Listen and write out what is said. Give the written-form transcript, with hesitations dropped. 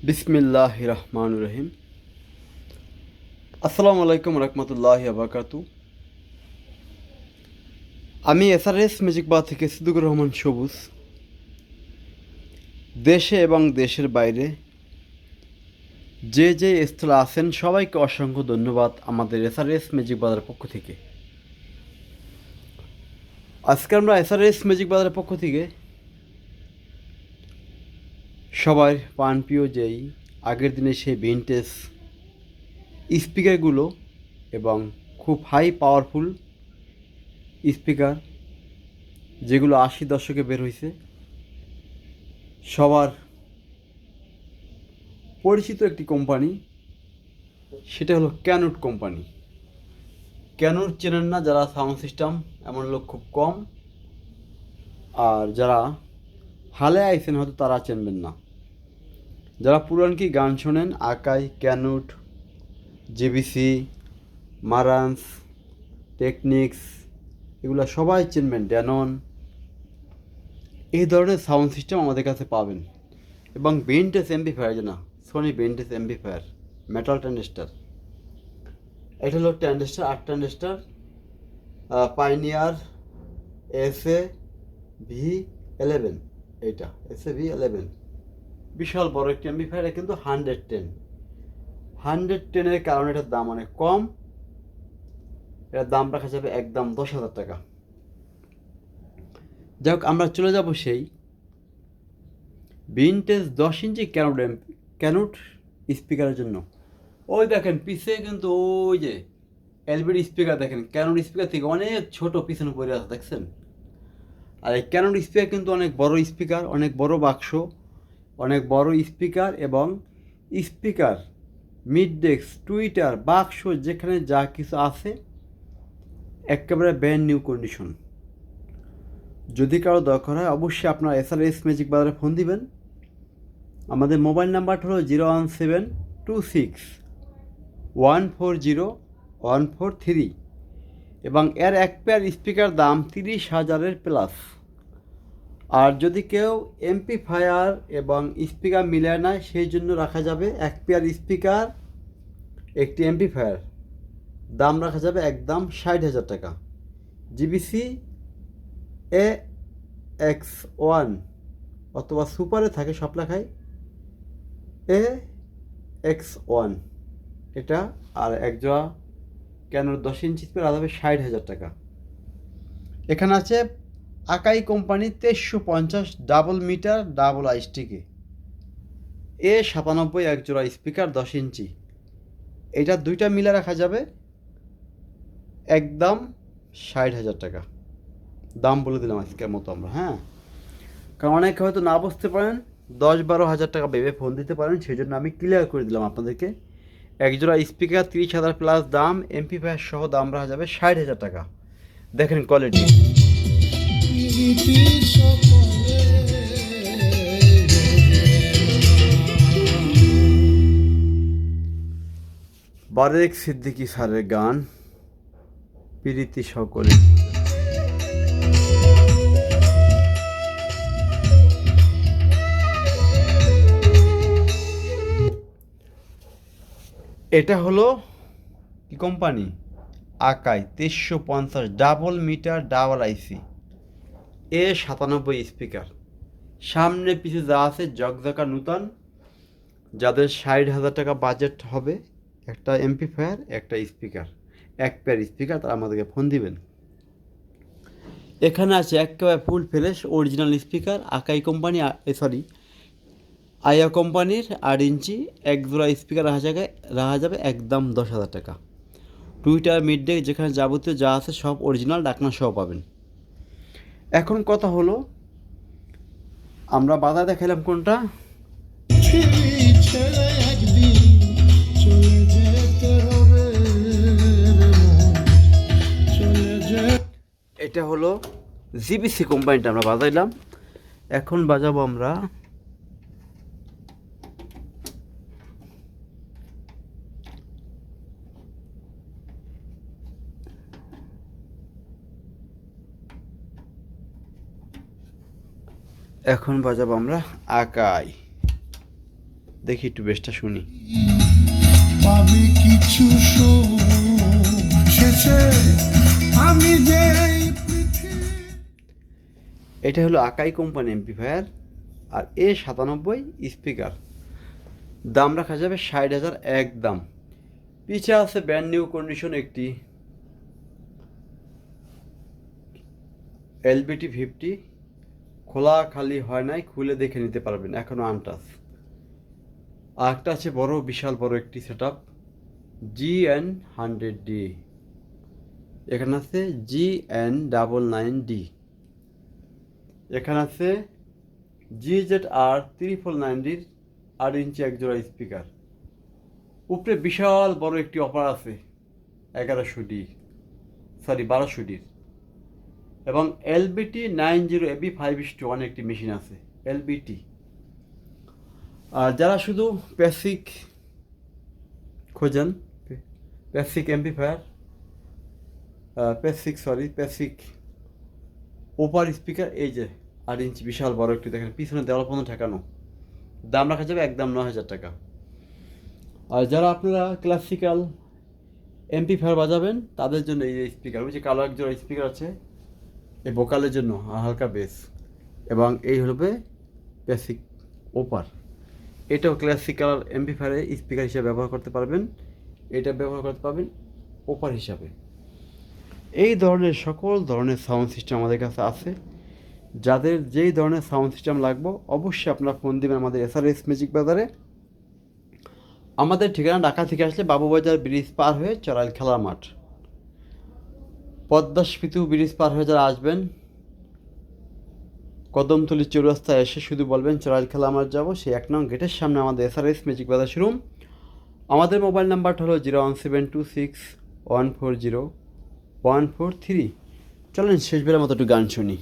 বিসমিল্লাহ রহমান রহিম। আসসালামু আলাইকুম রহমতুল্লাহ আবরকাতু। আমি এসআরএস ম্যাজিক বার থেকে সিদ্দিকুর রহমান সবুজ। দেশে এবং দেশের বাইরে যে যে স্থলে আছেন সবাইকে অসংখ্য ধন্যবাদ আমাদের এসআরএস ম্যাজিক বাজারের পক্ষ থেকে। আজকে আমরা এসআরএস ম্যাজিক বাজারের পক্ষ থেকে সবার প্রাণপ্রিয় যেই আগের দিনে সেই ভিনটেজ স্পিকারগুলো এবং খুব হাই পাওয়ারফুল স্পিকার যেগুলো 80 দশকে বের হয়েছে, সবার পরিচিত একটি কোম্পানি, সেটা হলো ক্যানুট কোম্পানি। ক্যানুট চেনেন না যারা সাউন্ড সিস্টেম, এমন লোক খুব কম। আর যারা হালে আইছেন হয়তো তারা চেনবেন না। যারা পুরানকি গান শোনেন, আকাই, ক্যানুট, জেবিসি, মারান্স, টেকনিক্স, এগুলো সবাই চিনবেন। ড্যানন, এই ধরনের সাউন্ড সিস্টেম আমাদের কাছে পাবেন। এবং ভিনটেজ এমপ্লিফায়ার, যে না Sony vintage amplifier, metal transistor, এটা হলো ট্রানজিস্টার 8 ট্রানজিস্টার, পাইনিয়ার SA-V11, এইটা SA-V11 বিশাল বড় একটি এমপ্লিফায়ার। কিন্তু 110 কারণে এটার দাম অনেক কম। এটার দাম রাখা যাবে একদম 10,000 টাকা। যাই হোক, আমরা চলে যাব সেই ভিনটেজ 10 ইঞ্চি ক্যানুট স্পিকারের জন্য। ওই দেখেন পিছে কিন্তু ওই যে এলবিডি স্পিকার, দেখেন ক্যানোন স্পিকার থেকে অনেক ছোট পিছনে পড়ে আছে, দেখছেন? আর এই ক্যানোন স্পিকার কিন্তু অনেক বড় স্পিকার, অনেক বড় বাক্স, অনেক বড় স্পিকার। এবং স্পিকার, মিড ডেস্ক, টুইটার, বাক্স, যেখানে যা কিছু আছে একেবারে ব্র্যান্ড নিউ কন্ডিশন। যদি কারো দরকার হয় অবশ্যই আপনার এসআরএস ম্যাজিক বাজারে ফোন দিবেন। আমাদের মোবাইল নাম্বারটা হলো 01726140143 এবং এর এক পেয়ার স্পিকার দাম 30,000 প্লাস। আর যদি কেউ এমপ্লিফায়ার এবং স্পিকার মিলায় না, সেই জন্য রাখা যাবে এক পেয়ার স্পিকার, একটি এমপ্লিফায়ার, দাম রাখা যাবে একদম 60,000 টাকা। জিবিসি AX1 অথবা সুপারে থাকে সব লেখায় AX1 এটা। আর একজোড়া কেন 10 ইঞ্চি স্পিকার আলাদা 60,000 টাকা। এখানে আছে Akai company 2350 double meter double আইস্টিকে A97 একজোড়া স্পিকার 10 ইঞ্চি। এটা দুইটা মিলে রাখা যাবে একদম 60,000 টাকা। দাম বলে দিলাম আজকের মতো আমরা, হ্যাঁ। কারণ অনেকে হয়তো না বুঝতে পারেন, 10-12 হাজার টাকা ভেবে ফোন দিতে পারেন, সেই জন্য আমি ক্লিয়ার করে দিলাম আপনাদেরকে। একজোড়া স্পিকার 30,000 প্লাস দাম, এমপ্লিফায়ার সহ দাম রাখা যাবে 60,000 টাকা। দেখেন কোয়ালিটি। বারেক সিদ্দিকী স্যারের গান প্রীতি সকলে। এটা হলো কি কোম্পানি? আকাই 2350 ডাবল মিটার ডাবল আইসি A97 স্পিকার। সামনে পিছে যা আছে জকজকা নূতন। যাদের 60,000 টাকা বাজেট হবে, একটা এমপ্লিফায়ার, একটা স্পিকার, এক পেয়ার স্পিকার, তারা আমাদেরকে ফোন দিবেন। এখানে আছে একেবারে ফুল ফ্রেশ অরিজিনাল স্পিকার, আকাই কোম্পানি, আয়া কোম্পানির 8 ইঞ্চি এক জোড়া স্পিকার রাখা যাবে একদম 10,000 টাকা। টুইটার, মিড ডেক, যেখানে যাবতীয় যা আছে সব অরিজিনাল ডাকনা সহ পাবেন। এখন কথা হলো, আমরা বাধা দেখালাম কোনটা? এটা হলো জিবিসি কোম্পানিটা আমরা বাজাইলাম। এখন বাজাবো আমরা আকাই। দেখি একটু বেসটা শুনি। পাবে কিছু সুখ শেষে আমি যে এই পৃথিবী। এটা হলো আকাই কোম্পানি এমপ্লিফায়ার আর A97 স্পিকার। দাম রাখা যাবে 60,000 একদম। পিছে আছে ব্র্যান্ড নিউ কন্ডিশন একটি LBT50, খোলা খালি হয় নাই, খুলে দেখে নিতে পারবেন, এখনও আনটাচ। আর একটা আছে বড়, বিশাল বড় একটি সেট আপ GN100D। এখানে আছে GN99D। এখানে আছে GZR999Dর 8 ইঞ্চি একজোড়া স্পিকার। উপরে বিশাল বড় একটি অপার আছে 1200Dর এবং LBT90AB5:1 একটি মেশিন আছে LBT। আর যারা শুধু বেসিক খোঁজেন, বেসিক এমপ্লিফায়ার, বেসিক ওপার স্পিকার, এই যে 8 ইঞ্চি বিশাল বড় একটি দেখেন, পিছনে দেওয়াল পর্যন্ত ঠেকানো, দাম রাখা যাবে একদম 9,000 টাকা। আর যারা আপনারা ক্লাসিক্যাল এমপ্লিফায়ার বাজাবেন তাদের জন্য এই যে স্পিকার, ওই যে কালো একজোড়া স্পিকার আছে এই ভোকালের জন্য, হালকা বেস, এবং এই হবে বেসিক ওপার। এটাও ক্লাসিক্যাল এমপ্লিফায়ারে স্পিকার হিসেবে ব্যবহার করতে পারবেন, এটা ব্যবহার করতে পারবেন ওপার হিসাবে। এই ধরনের সকল ধরনের সাউন্ড সিস্টেম আমাদের কাছে আছে। যাদের যেই ধরনের সাউন্ড সিস্টেম লাগবে অবশ্যই আপনারা ফোন দেবেন আমাদের SRS মিউজিক বাজারে। আমাদের ঠিকানা ঢাকা থেকে আসলে বাবুবাজার ব্রিজ পার হয়ে চড়াইল খেলার মাঠ, পদ্মা সেতু ব্রিজ পার হয়ে যারা আসবেন কদমতলী চৌরাস্তায় এসে শুধু বলবেন চড়াইল খেলা মাঠ যাবো, সেই 1 নং গেটের সামনে আমাদের SRS মিউজিক বাজার শোরুম। আমাদের মোবাইল নাম্বারটা হলো 01726140143। চলেন শেষবারের মতো একটু গান শুনি।